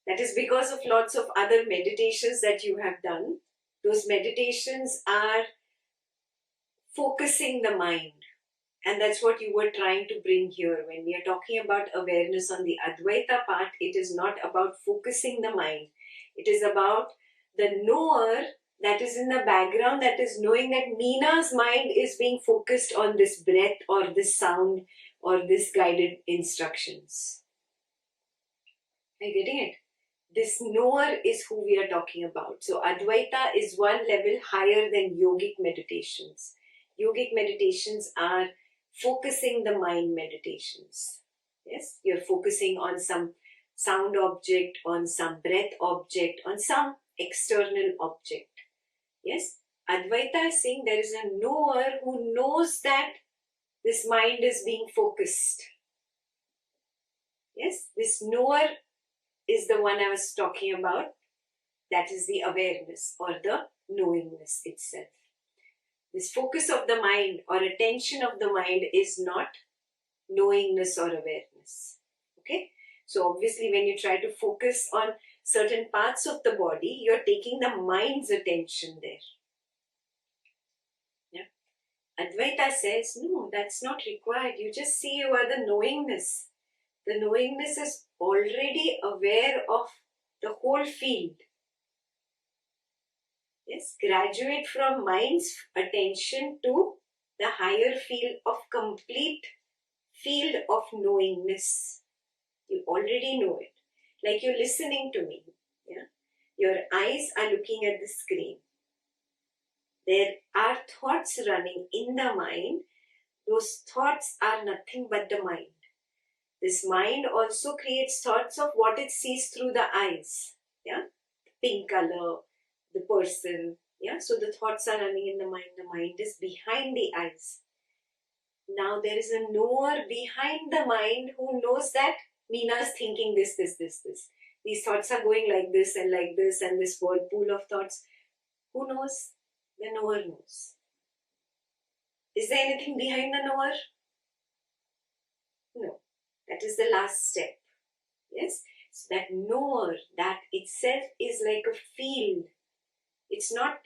That is because of lots of other meditations that you have done. Those meditations are focusing the mind. And that's what you were trying to bring here. When we are talking about awareness on the Advaita part, it is not about focusing the mind. It is about the knower that is in the background, that is knowing that Meena's mind is being focused on this breath or this sound or this guided instructions. Are you getting it? This knower is who we are talking about. So Advaita is one level higher than yogic meditations. Yogic meditations are focusing the mind meditations. Yes, you're focusing on some sound object, on some breath object, on some external object. Yes, Advaita is saying there is a knower who knows that this mind is being focused. Yes, this knower is the one I was talking about. That is the awareness or the knowingness itself. This focus of the mind or attention of the mind is not knowingness or awareness. Okay? So obviously when you try to focus on certain parts of the body, you're taking the mind's attention there. Yeah? Advaita says, no, that's not required. You just see you are the knowingness. The knowingness is already aware of the whole field. Yes, graduate from mind's attention to the higher field of complete field of knowingness. You already know it. Like you're listening to me. Yeah? Your eyes are looking at the screen. There are thoughts running in the mind. Those thoughts are nothing but the mind. This mind also creates thoughts of what it sees through the eyes. Yeah? Pink color, the person. Yeah? So the thoughts are running in the mind. The mind is behind the eyes. Now there is a knower behind the mind who knows that Meena is thinking this. These thoughts are going like this, and this whirlpool of thoughts. Who knows? The knower knows. Is there anything behind the knower? No. That is the last step. Yes? So that knower, that itself is like a field. It's not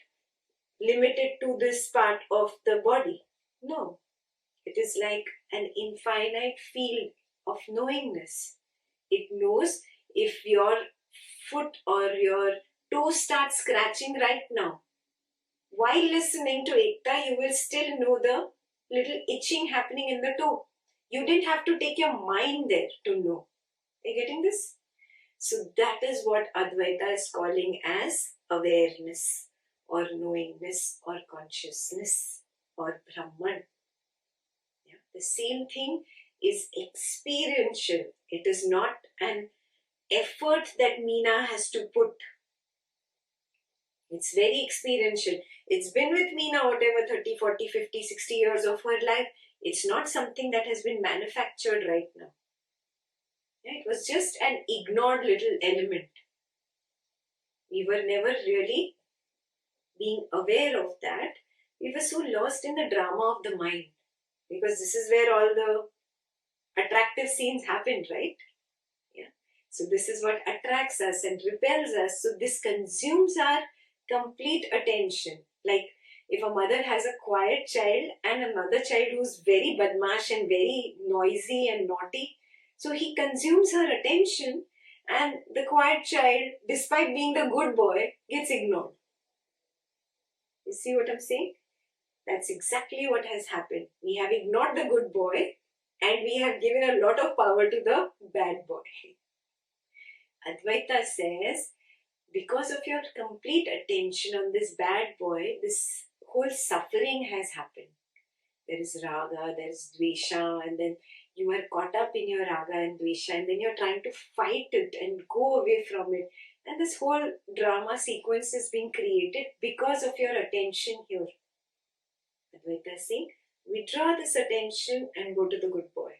limited to this part of the body. No. It is like an infinite field of knowingness. It knows if your foot or your toe starts scratching right now. While listening to Ekta, you will still know the little itching happening in the toe. You didn't have to take your mind there to know. Are you getting this? So that is what Advaita is calling as awareness or knowingness or consciousness or Brahman. Yeah. The same thing is experiential. It is not an effort that Meena has to put. It's very experiential. It's been with Meena whatever 30, 40, 50, 60 years of her life. It's not something that has been manufactured right now. It was just an ignored little element. We were never really being aware of that. We were so lost in the drama of the mind. Because this is where all the attractive scenes happened, right? Yeah. So this is what attracts us and repels us. So this consumes our complete attention. Like if a mother has a quiet child and another child who's very badmash and very noisy and naughty, so he consumes her attention, and the quiet child, despite being the good boy, gets ignored. You see what I'm saying? That's exactly what has happened. We have ignored the good boy and we have given a lot of power to the bad boy. Advaita says, because of your complete attention on this bad boy, this whole suffering has happened. There is raga, there is dvesha, and then you are caught up in your raga and dvesha, and then you're trying to fight it and go away from it. And this whole drama sequence is being created because of your attention here. Advaita is saying, withdraw this attention and go to the good boy,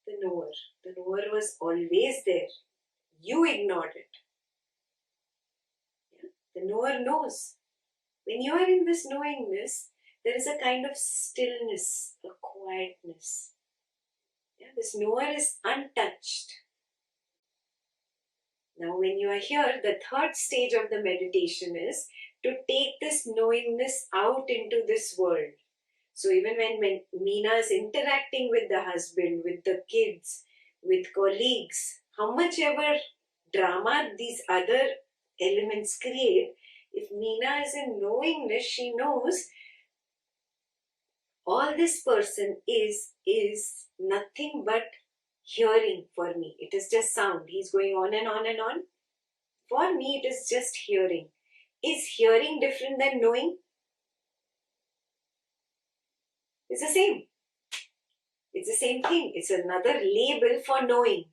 the knower. The knower was always there. You ignored it. The knower knows. When you are in this knowingness, there is a kind of stillness, a quietness. Yeah, this knower is untouched. Now when you are here, the third stage of the meditation is to take this knowingness out into this world. So even when Meena is interacting with the husband, with the kids, with colleagues, how much ever drama these other elements create, if Meena is in knowingness, she knows all this person is nothing but hearing for me. It is just sound. He's going on and on and on. For me, it is just hearing. Is hearing different than knowing? It's the same. It's the same thing. It's another label for knowing.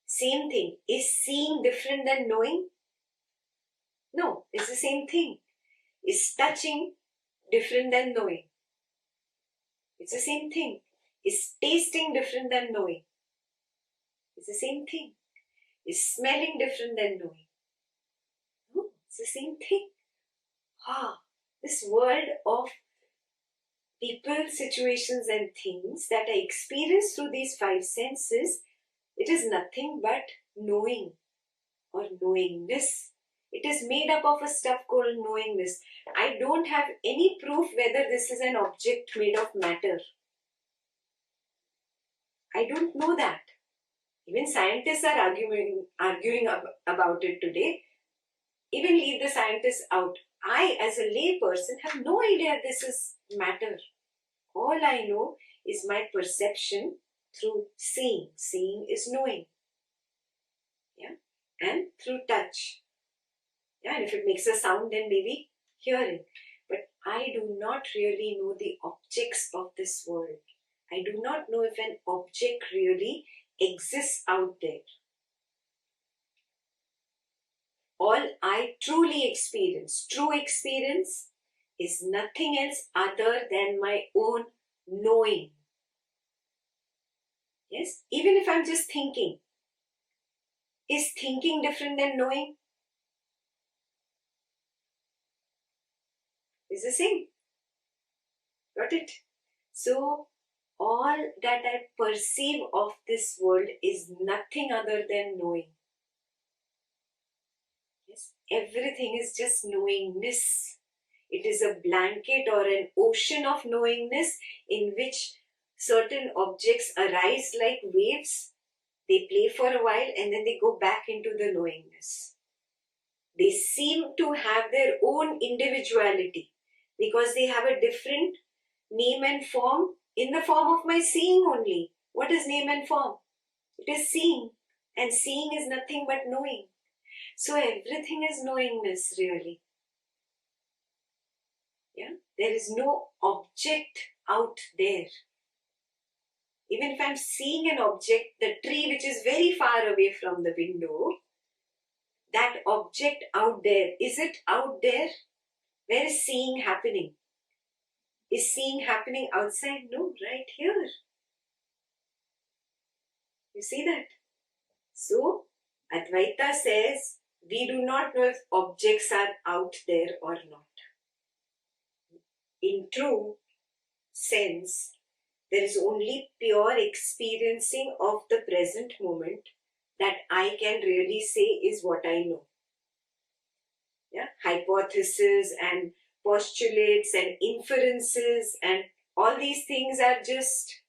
Same thing. Is seeing different than knowing? No, it's the same thing. Is touching different than knowing? It's the same thing. Is tasting different than knowing? It's the same thing. Is smelling different than knowing? No, it's the same thing. This world of people, situations and things that I experience through these five senses, it is nothing but knowing or knowingness. It is made up of a stuff called knowingness. I don't have any proof whether this is an object made of matter. I don't know that. Even scientists are arguing about it today. Even leave the scientists out. I, as a lay person, have no idea this is matter. All I know is my perception through seeing. Seeing is knowing. Yeah? And through touch. Yeah, and if it makes a sound, then maybe hearing. But I do not really know the objects of this world. I do not know if an object really exists out there. All I truly experience, true experience, is nothing else other than my own knowing. Yes? Even if I'm just thinking. Is thinking different than knowing? It's the same. Got it? So, all that I perceive of this world is nothing other than knowing. Yes? Everything is just knowingness. It is a blanket or an ocean of knowingness in which certain objects arise like waves. They play for a while and then they go back into the knowingness. They seem to have their own individuality because they have a different name and form in the form of my seeing only. What is name and form? It is seeing. And seeing is nothing but knowing. So everything is knowingness really. Yeah? There is no object out there. Even if I'm seeing an object, the tree which is very far away from the window, that object out there, is it out there? Where is seeing happening? Is seeing happening outside? No, right here. You see that? So, Advaita says, we do not know if objects are out there or not. In true sense, there is only pure experiencing of the present moment that I can really say is what I know. Yeah? Hypotheses and postulates and inferences and all these things are just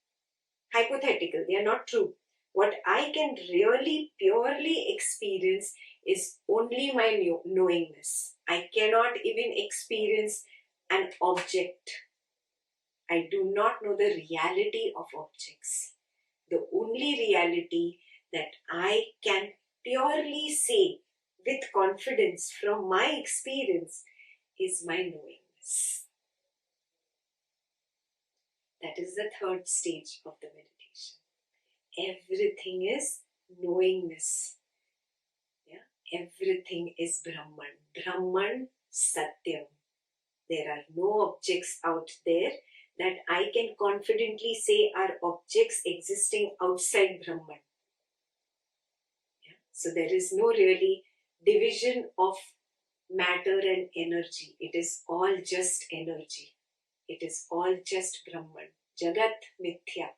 hypothetical. They are not true. What I can really purely experience is only my knowingness. I cannot even experience an object. I do not know the reality of objects. The only reality that I can purely say with confidence from my experience is my knowingness. That is the third stage of the meditation. Everything is knowingness. Yeah? Everything is Brahman. Brahman Satyam. There are no objects out there that I can confidently say are objects existing outside Brahman. Yeah? So there is no really division of matter and energy. It is all just energy. It is all just Brahman. Jagat Mithya.